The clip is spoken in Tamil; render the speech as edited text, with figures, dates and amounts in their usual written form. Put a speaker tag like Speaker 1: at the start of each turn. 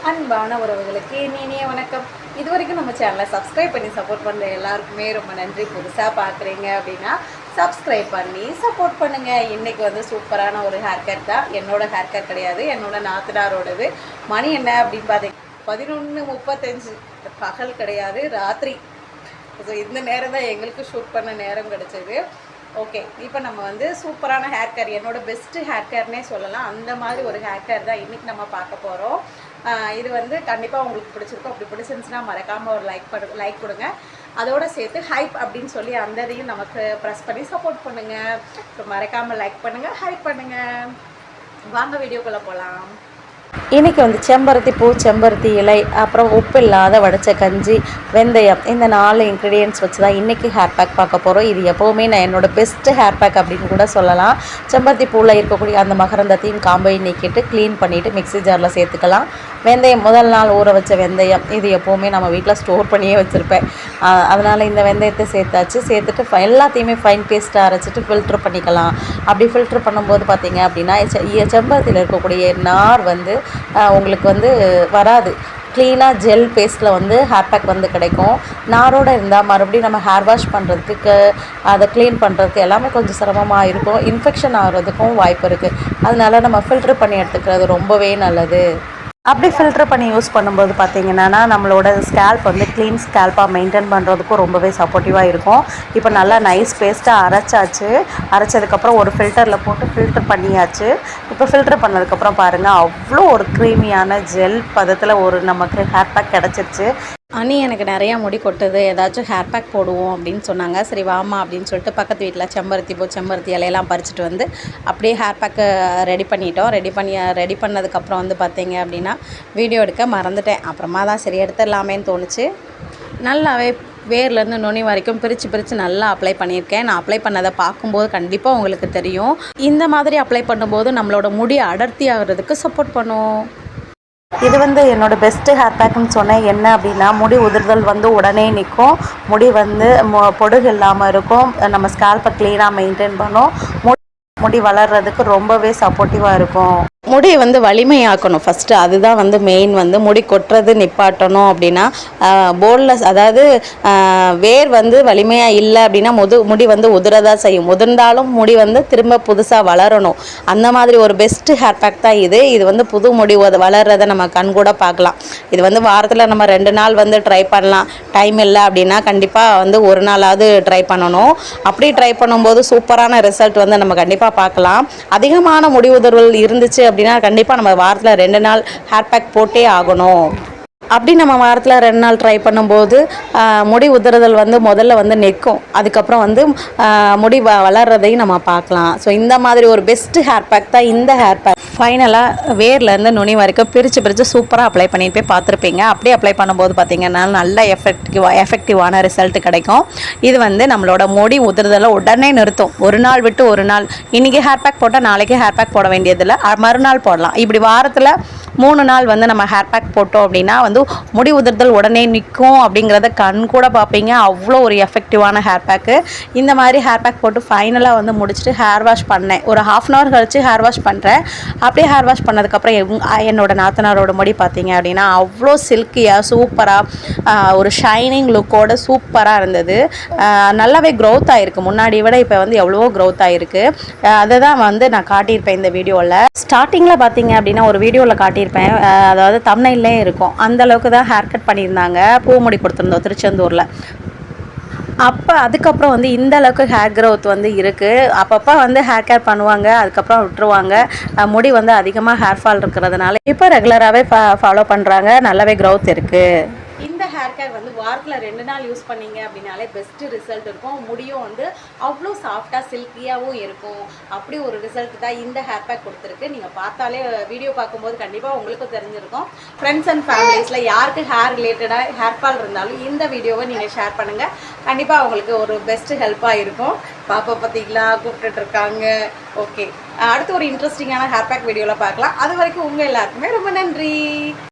Speaker 1: அன்பான உறவுகளுக்கு இனிய வணக்கம். இது வரைக்கும் நம்ம சேனலை சப்ஸ்கிரைப் பண்ணி சப்போர்ட் பண்ணுற எல்லாருக்குமே ரொம்ப நன்றி. புதுசாக பார்க்குறீங்க அப்படின்னா சப்ஸ்கிரைப் பண்ணி சப்போர்ட் பண்ணுங்கள். இன்றைக்கி சூப்பரான ஒரு ஹேர் கட் தான். என்னோடய ஹேர் கட் கிடையாது, என்னோட நாத்தனாரோடது. மணி என்ன அப்படின்னு பார்த்தீங்க 11:35. பகல் கிடையாது, ராத்திரி. ஸோ இந்த நேரம் தான் எங்களுக்கு ஷூட் பண்ண நேரம் கிடச்சிது. ஓகே, இப்போ நம்ம சூப்பரான ஹேர் கேர், என்னோடய பெஸ்ட்டு ஹேர் கேர்னே சொல்லலாம். அந்த மாதிரி ஒரு ஹேர் கேர் தான் இன்றைக்கி நம்ம பார்க்க போகிறோம். இது கண்டிப்பாக உங்களுக்கு பிடிச்சிருக்கும். அப்படி பிடிச்சிருந்துச்சுன்னா மறக்காமல் ஒரு லைக் கொடுங்க. அதோடு சேர்த்து ஹைப் அப்படின்னு சொல்லி அந்த இதையும் நமக்கு ப்ரெஸ் பண்ணி சப்போர்ட் பண்ணுங்கள். ஸோ மறக்காமல் லைக் பண்ணுங்கள், ஹைப் பண்ணுங்கள். வாங்க வீடியோக்குள்ளே போகலாம்.
Speaker 2: இன்றைக்கி செம்பருத்தி பூ, செம்பருத்தி இலை, அப்புறம் உப்பு இல்லாத வடித்த கஞ்சி, வெந்தயம், இந்த 4 இன்க்ரீடியன்ட்ஸ் வச்சு தான் இன்றைக்கி ஹேர் பேக் பார்க்க போகிறோம். இது எப்போவுமே நான் என்னோடய பெஸ்ட்டு ஹேர் பேக் அப்படின்னு கூட சொல்லலாம். செம்பருத்தி பூவில் இருக்கக்கூடிய அந்த மகரந்தத்தையும் காம்பையும் நீக்கிட்டு க்ளீன் பண்ணிவிட்டு மிக்ஸி ஜாரில் சேர்த்துக்கலாம். வெந்தயம், முதல் நாள் ஊற வச்ச வெந்தயம், இது எப்போவுமே நம்ம வீட்டில் ஸ்டோர் பண்ணியே வச்சுருப்பேன். அதனால் இந்த வெந்தயத்தை சேர்த்துட்டு எல்லாத்தையுமே ஃபைன் பேஸ்ட்டாக அரைச்சிட்டு ஃபில்ட்ரு பண்ணிக்கலாம். அப்படி ஃபில்ட்ரு பண்ணும்போது பார்த்திங்க அப்படின்னா செம்பருத்தியில் இருக்கக்கூடிய நார் உங்களுக்கு வராது. க்ளீனாக ஜெல் பேஸ்ட்டில் ஹேர் பேக் கிடைக்கும். நாரோடு இருந்தால் மறுபடியும் நம்ம ஹேர் வாஷ் பண்ணுறதுக்கு, அதை க்ளீன் பண்ணுறதுக்கு எல்லாமே கொஞ்சம் சிரமமாக இருக்கும். இன்ஃபெக்ஷன் ஆகிறதுக்கும் வாய்ப்பு இருக்குது. அதனால் நம்ம ஃபில்ட்ரு பண்ணி எடுத்துக்கிறது ரொம்பவே நல்லது. அப்படி ஃபில்ட்ரு பண்ணி யூஸ் பண்ணும்போது பார்த்திங்கன்னா நம்மளோட ஸ்கேல்ப் க்ளீன் ஸ்கேல்பாக மெயின்டைன் பண்ணுறதுக்கும் ரொம்பவே சப்போர்ட்டிவாக இருக்கும். இப்போ நல்லா நைஸ் பேஸ்ட்டாக அரைச்சதுக்கப்புறம் ஒரு ஃபில்டரில் போட்டு ஃபில்ட்ரு பண்ணியாச்சு. இப்போ ஃபில்ட்ரு பண்ணதுக்கப்புறம் பாருங்கள், அவ்வளோ ஒரு க்ரீமியான ஜெல் பதத்தில் நமக்கு ஹேர் பேக் கிடச்சிருச்சு.
Speaker 1: அண்ணி எனக்கு நிறையா முடி கொட்டுது, ஏதாச்சும் ஹேர் பேக் போடுவோம் அப்படின்னு சொன்னாங்க. சரி வாமா அப்படின்னு சொல்லிட்டு பக்கத்து வீட்டில் செம்பருத்தி இலையெல்லாம் பறிச்சுட்டு அப்படியே ஹேர் பேக்கை ரெடி பண்ணிட்டோம். ரெடி பண்ணதுக்கப்புறம் பார்த்தீங்க அப்படின்னா வீடியோ எடுக்க மறந்துட்டேன். அப்புறமா தான் சரி எடுத்துடலாமேன்னு தோணுச்சு. நல்லாவே வேர்லேருந்து நுனி வரைக்கும் பிரித்து நல்லா அப்ளை பண்ணியிருக்கேன். நான் அப்ளை பண்ணதை பார்க்கும்போது கண்டிப்பாக உங்களுக்கு தெரியும். இந்த மாதிரி அப்ளை பண்ணும்போது நம்மளோட முடி அடர்த்தி ஆகிறதுக்கு சப்போர்ட் பண்ணும்.
Speaker 2: இது என்னோடய பெஸ்ட்டு ஹேர் பேக்குன்னு சொன்னேன். என்ன அப்படின்னா, முடி உதிர்தல் உடனே நிற்கும். முடி பொடுகு இல்லாமல் இருக்கும். நம்ம ஸ்கேல்பை க்ளீனாக மெயின்டைன் பண்ணும். முடி வளர்கிறதுக்கு ரொம்பவே சப்போர்ட்டிவாக இருக்கும்.
Speaker 1: முடி வலிமையாக்கணும் ஃபஸ்ட்டு. அதுதான் மெயின். முடி கொட்டுறது நிப்பாட்டணும் அப்படின்னா போன்லெஸ், அதாவது வேர் வலிமையாக இல்லை அப்படின்னா முடி உதிரதான் செய்யும். உதிர்ந்தாலும் முடி திரும்ப புதுசாக வளரணும். அந்த மாதிரி ஒரு பெஸ்ட்டு ஹேர் பேக் தான் இது. இது புது முடி வளர்கிறத நம்ம கண் கூட பார்க்கலாம். இது வாரத்தில் நம்ம 2 நாள் ட்ரை பண்ணலாம். டைம் இல்லை அப்படின்னா கண்டிப்பாக ஒரு நாளாவது ட்ரை பண்ணணும். அப்படி ட்ரை பண்ணும்போது சூப்பரான ரிசல்ட் நம்ம கண்டிப்பாக பார்க்கலாம். அதிகமான முடி உதிர்வுகள் இருந்துச்சு அப்படின்னா கண்டிப்பாக நம்ம வாரத்தில் 2 நாள் ஹேர் பேக் போட்டே ஆகணும். அப்படி நம்ம வாரத்தில் 2 நாள் ட்ரை பண்ணும்போது முடி உதிர்தல் முதல்ல நிற்கும். அதுக்கப்புறம் முடி வளர்றதையும் நம்ம பார்க்கலாம். ஸோ இந்த மாதிரி ஒரு பெஸ்ட்டு ஹேர் பேக் தான் இந்த ஹேர் பேக். ஃபைனலாக வேர்லேருந்து நுனி வரைக்கும் பிரித்து சூப்பராக அப்ளை பண்ணிட்டு போய் பார்த்துருப்பீங்க. அப்படியே அப்ளை பண்ணும்போது பார்த்திங்கன்னா நல்ல எஃபெக்டிவான ரிசல்ட் கிடைக்கும். இது நம்மளோட முடி உதிர்தலை உடனே நிறுத்தும். ஒரு நாள் விட்டு ஒரு நாள், இன்றைக்கி ஹேர் பேக் போட்டால் நாளைக்கு ஹேர் பேக் போட வேண்டியதில்லை, மறுநாள் போடலாம். இப்படி வாரத்தில் 3 நாள் நம்ம ஹேர் பேக் போட்டோம் அப்படின்னா முடி உதிர்தல் உடனே நிற்கும். அப்படிங்கிறத கண் கூட பார்ப்பீங்க. அவ்வளோ ஒரு எஃபெக்டிவான ஹேர் பேக்கு. இந்த மாதிரி ஹேர் பேக் போட்டு ஃபைனலாக முடிச்சுட்டு ஹேர் வாஷ் பண்ணேன். ஒரு 1/2 hour கழித்து ஹேர் வாஷ் பண்ணுறேன். அப்படியே ஹேர் வாஷ் பண்ணதுக்கப்புறம் என்னோடய நாத்தனாரோட முடி பார்த்திங்க அப்படின்னா அவ்வளோ சில்கியாக சூப்பராக ஒரு ஷைனிங் லுக்கோடு சூப்பராக இருந்தது. நல்லாவே க்ரோத் ஆகிருக்கு. முன்னாடி விட இப்போ எவ்வளவோ க்ரோத் ஆகிருக்கு. அதை தான் நான் காட்டியிருப்பேன் இந்த வீடியோவில். ஸ்டார்டிங்கில் பார்த்திங்க அப்படின்னா ஒரு வீடியோவில் காட்டியிருப்பேன். அதாவது தம்ப்நெயிலே இருக்கும். அந்தளவுக்கு தான் ஹேர் கட் பண்ணியிருந்தாங்க. பூ முடி கொடுத்துருந்தோம் திருச்செந்தூரில். அப்போ அதுக்கப்புறம் இந்த அளவுக்கு ஹேர் க்ரோத் இருக்குது. அப்பப்போ ஹேர் கேர் பண்ணுவாங்க, அதுக்கப்புறம் விட்டுருவாங்க. முடி அதிகமாக ஹேர் ஃபால் இருக்கிறதுனால இப்போ ரெகுலராகவே ஃபாலோ பண்ணுறாங்க. நல்லாவே க்ரோத் இருக்குது. இந்த ஹேர் கேர் வாரத்தில் 2 நாள் யூஸ் பண்ணிங்க அப்படின்னாலே பெஸ்ட்டு ரிசல்ட் இருக்கும். முடியும் அவ்வளோ சாஃப்டாக சில்கியாகவும் இருக்கும். அப்படி ஒரு ரிசல்ட் தான் இந்த ஹேர் பேக் கொடுத்துருக்கு. நீங்கள் பார்த்தாலே வீடியோ பார்க்கும்போது கண்டிப்பாக உங்களுக்கும் தெரிஞ்சிருக்கும். ஃப்ரெண்ட்ஸ் அண்ட் ஃபேமிலிஸில் யாருக்கு ஹேர் ரிலேட்டடாக ஹேர் ஃபால் இருந்தாலும் இந்த வீடியோவை நீங்கள் ஷேர் பண்ணுங்கள். கண்டிப்பாக அவங்களுக்கு ஒரு பெஸ்ட்டு ஹெல்ப்பாக இருக்கும். பாப்பா பார்த்தீங்களா கூப்பிட்டுட்ருக்காங்க. ஓகே, அடுத்து ஒரு இன்ட்ரெஸ்டிங்கான ஹேர் பேக் வீடியோவில் பார்க்கலாம். அது வரைக்கும் உங்கள் எல்லாருக்குமே ரொம்ப நன்றி.